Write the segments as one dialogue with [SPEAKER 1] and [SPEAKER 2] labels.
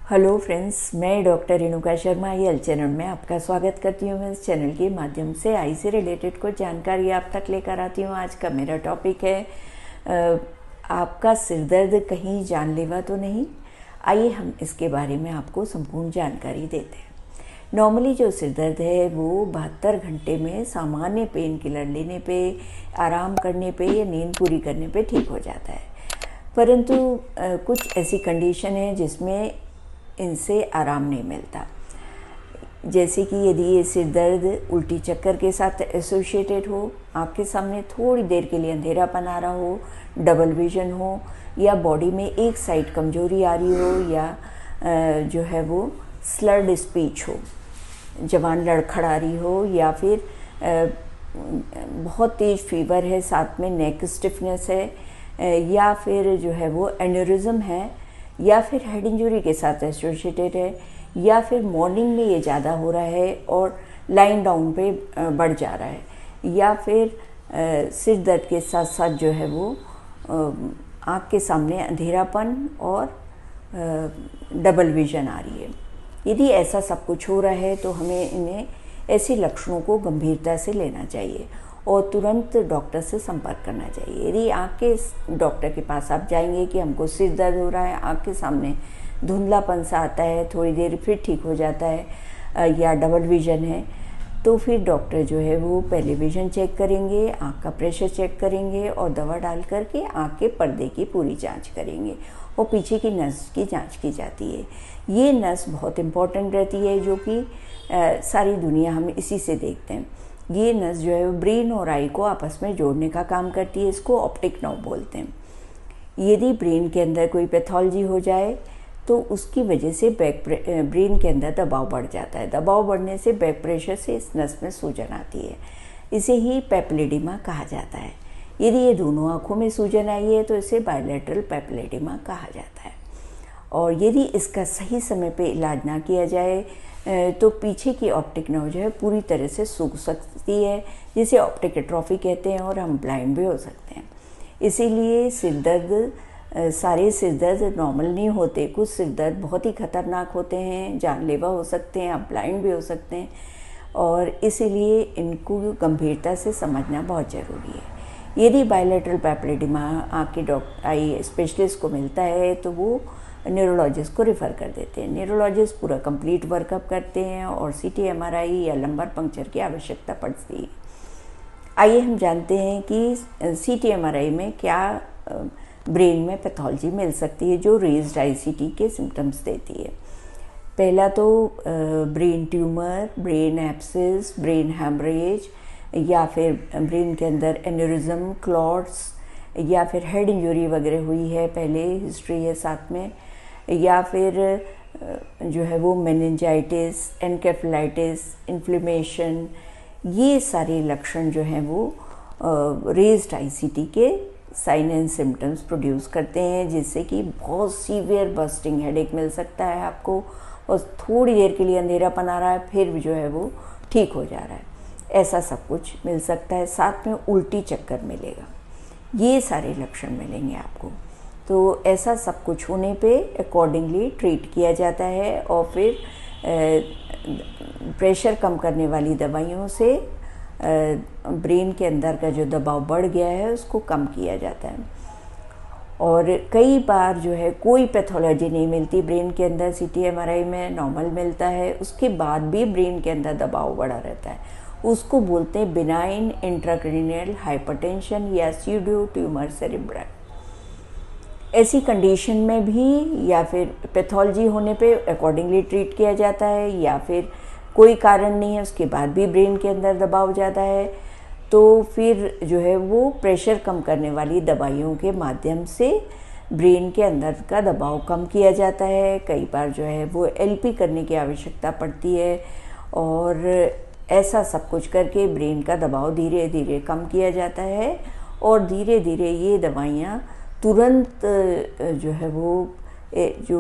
[SPEAKER 1] Hello friends, मैं doctor Renuka Sharma health channel में आपका स्वागत करती हूँ। मैं इस चैनल के माध्यम से आई से रिलेटेड कुछ जानकारी आप तक लेकर आती हूँ। आज का मेरा टॉपिक है आपका सिर दर्द कहीं जानलेवा तो नहीं। आइए हम इसके बारे में आपको संपूर्ण जानकारी देते हैं। नॉर्मली जो सिर दर्द है वो 72 घंटे में सामान्य पेन किलर लेने पे, आराम करने पे या नींद पूरी करने पे ठीक हो जाता है। परंतु कुछ ऐसी कंडीशन है जिसमें इनसे आराम नहीं मिलता। जैसे कि यदि ये सिर दर्द उल्टी चक्कर के साथ एसोसिएटेड हो, आपके सामने थोड़ी देर के लिए अंधेरापन आ रहा हो, डबल विजन हो, या बॉडी में एक साइड कमजोरी आ रही हो, या जो है वो स्लर्ड स्पीच हो, जबान लड़खड़ा रही हो, या फिर बहुत तेज़ फीवर है, साथ में नेक स्टिफनेस है, या फिर जो है वो एन्यूरिज्म है, या फिर हेड इंजरी के साथ एसोसिएटेड है, या फिर मॉर्निंग में ये ज़्यादा हो रहा है और लाइन डाउन पे बढ़ जा रहा है, या फिर सिर दर्द के साथ साथ जो है वो आँख के सामने अंधेरापन और डबल विजन आ रही है। यदि ऐसा सब कुछ हो रहा है तो हमें इन्हें ऐसे लक्षणों को गंभीरता से लेना चाहिए और तुरंत डॉक्टर से संपर्क करना चाहिए। यदि आँख के डॉक्टर के पास आप जाएंगे कि हमको सिर दर्द हो रहा है, आँख के सामने धुंधलापन सा आता है, थोड़ी देर फिर ठीक हो जाता है, या डबल विजन है, तो फिर डॉक्टर जो है वो पहले विजन चेक करेंगे, आँख का प्रेशर चेक करेंगे और दवा डाल करके आँख के पर्दे की पूरी जांच करेंगे और पीछे की नस की जांच की जाती है। ये नस बहुत इम्पॉर्टेंट रहती है, जो कि सारी दुनिया हम इसी से देखते हैं। ये नस जो है वो ब्रेन और आई को आपस में जोड़ने का काम करती है। इसको ऑप्टिक नर्व बोलते हैं। यदि ब्रेन के अंदर कोई पैथोलॉजी हो जाए तो उसकी वजह से ब्रेन के अंदर दबाव बढ़ जाता है। दबाव बढ़ने से बैक प्रेशर से इस नस में सूजन आती है। इसे ही पेपिलेडिमा कहा जाता है। यदि ये दोनों आँखों में सूजन आई है तो इसे बायलैटरल पेपिलेडिमा कहा जाता है। और यदि इसका सही समय पे इलाज ना किया जाए तो पीछे की ऑप्टिक नर्व जो है पूरी तरह से सूख सकती है, जिसे ऑप्टिक एट्रोफी कहते हैं, और हम ब्लाइंड भी हो सकते हैं। इसीलिए सिर दर्द, सारे सिर दर्द नॉर्मल नहीं होते। कुछ सिर दर्द बहुत ही खतरनाक होते हैं, जानलेवा हो सकते हैं, आप ब्लाइंड भी हो सकते हैं, और इसीलिए इनको गंभीरता से समझना बहुत ज़रूरी है। यदि बायलैटरल पेपिलेडिमा आँख के आई स्पेशलिस्ट को मिलता है तो वो न्यूरोलॉजिस्ट को रेफ़र कर देते हैं। न्यूरोलॉजिस्ट पूरा कंप्लीट वर्कअप करते हैं और सीटी, एमआरआई या लंबर पंक्चर की आवश्यकता पड़ती है। आइए हम जानते हैं कि सीटी, एमआरआई में क्या ब्रेन में पैथोलॉजी मिल सकती है जो रेज्ड आईसीटी के सिम्टम्स देती है। पहला तो brain tumour, brain abscess, brain haemorrhage, या फिर ब्रेन के अंदर एन्यूरिज्म, क्लॉट्स, या फिर हेड इंजरी वगैरह हुई है, पहले हिस्ट्री है साथ में, या फिर जो है वो मेनिंजाइटिस, एनकेफेलाइटिस, इन्फ्लेमेशन, ये सारे लक्षण जो हैं वो रेज्ड आईसीटी के साइन एंड सिम्टम्स प्रोड्यूस करते हैं, जिससे कि बहुत सीवियर बस्टिंग हेडेक मिल सकता है आपको, और थोड़ी देर के लिए अंधेरापन आ रहा है, फिर भी जो है वो ठीक हो जा रहा है। ऐसा सब कुछ मिल सकता है। साथ में उल्टी चक्कर मिलेगा, ये सारे लक्षण मिलेंगे आपको। तो ऐसा सब कुछ होने पे अकॉर्डिंगली ट्रीट किया जाता है और फिर प्रेशर कम करने वाली दवाइयों से ब्रेन के अंदर का जो दबाव बढ़ गया है उसको कम किया जाता है। और कई बार जो है कोई पैथोलॉजी नहीं मिलती ब्रेन के अंदर, सीटी, एमआरआई में नॉर्मल मिलता है, उसके बाद भी ब्रेन के अंदर दबाव बढ़ा रहता है, उसको बोलते हैं बिनाइन इंट्राक्रैनियल हाइपरटेंशन या स्यूडो ट्यूमर सेरेब्रल। ऐसी कंडीशन में भी या फिर पैथोलॉजी होने पे अकॉर्डिंगली ट्रीट किया जाता है, या फिर कोई कारण नहीं है उसके बाद भी ब्रेन के अंदर दबाव ज़्यादा है, तो फिर जो है वो प्रेशर कम करने वाली दवाइयों के माध्यम से ब्रेन के अंदर का दबाव कम किया जाता है। कई बार जो है वो एलपी करने की आवश्यकता पड़ती है, और ऐसा सब कुछ करके ब्रेन का दबाव धीरे धीरे कम किया जाता है, और धीरे धीरे ये दवाइयाँ तुरंत जो है वो जो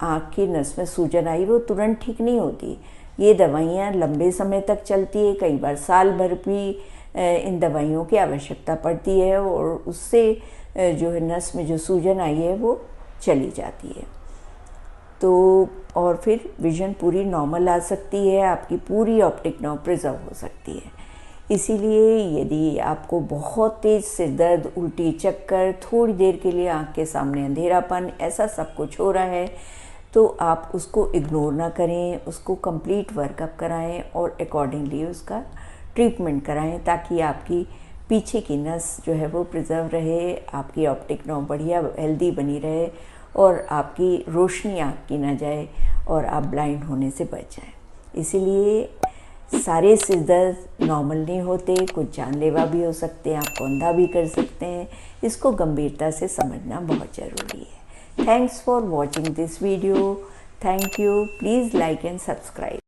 [SPEAKER 1] आँख की नस में सूजन आई वो तुरंत ठीक नहीं होती। ये दवाइयाँ लंबे समय तक चलती है, कई बार साल भर भी इन दवाइयों की आवश्यकता पड़ती है, और उससे जो है नस में जो सूजन आई है वो चली जाती है। तो और फिर विज़न पूरी नॉर्मल आ सकती है, आपकी पूरी ऑप्टिक नर्व प्रिजर्व हो सकती है। इसीलिए यदि आपको बहुत तेज़ सिर दर्द, उल्टी, चक्कर, थोड़ी देर के लिए आँख के सामने अंधेरापन, ऐसा सब कुछ हो रहा है, तो आप उसको इग्नोर ना करें, उसको कंप्लीट वर्कअप कराएं और अकॉर्डिंगली उसका ट्रीटमेंट कराएं, ताकि आपकी पीछे की नस जो है वो प्रिजर्व रहे, आपकी ऑप्टिक नर्व बढ़िया हेल्दी बनी रहे और आपकी रोशनी आँख की ना जाए और आप ब्लाइंड होने से बच जाएं। इसीलिए सारे सिर दर्द नॉर्मल नहीं होते, कुछ जानलेवा भी हो सकते हैं, आपको अंधा भी कर सकते हैं। इसको गंभीरता से समझना बहुत ज़रूरी है। Thanks for watching this video. Thank you. Please like and subscribe.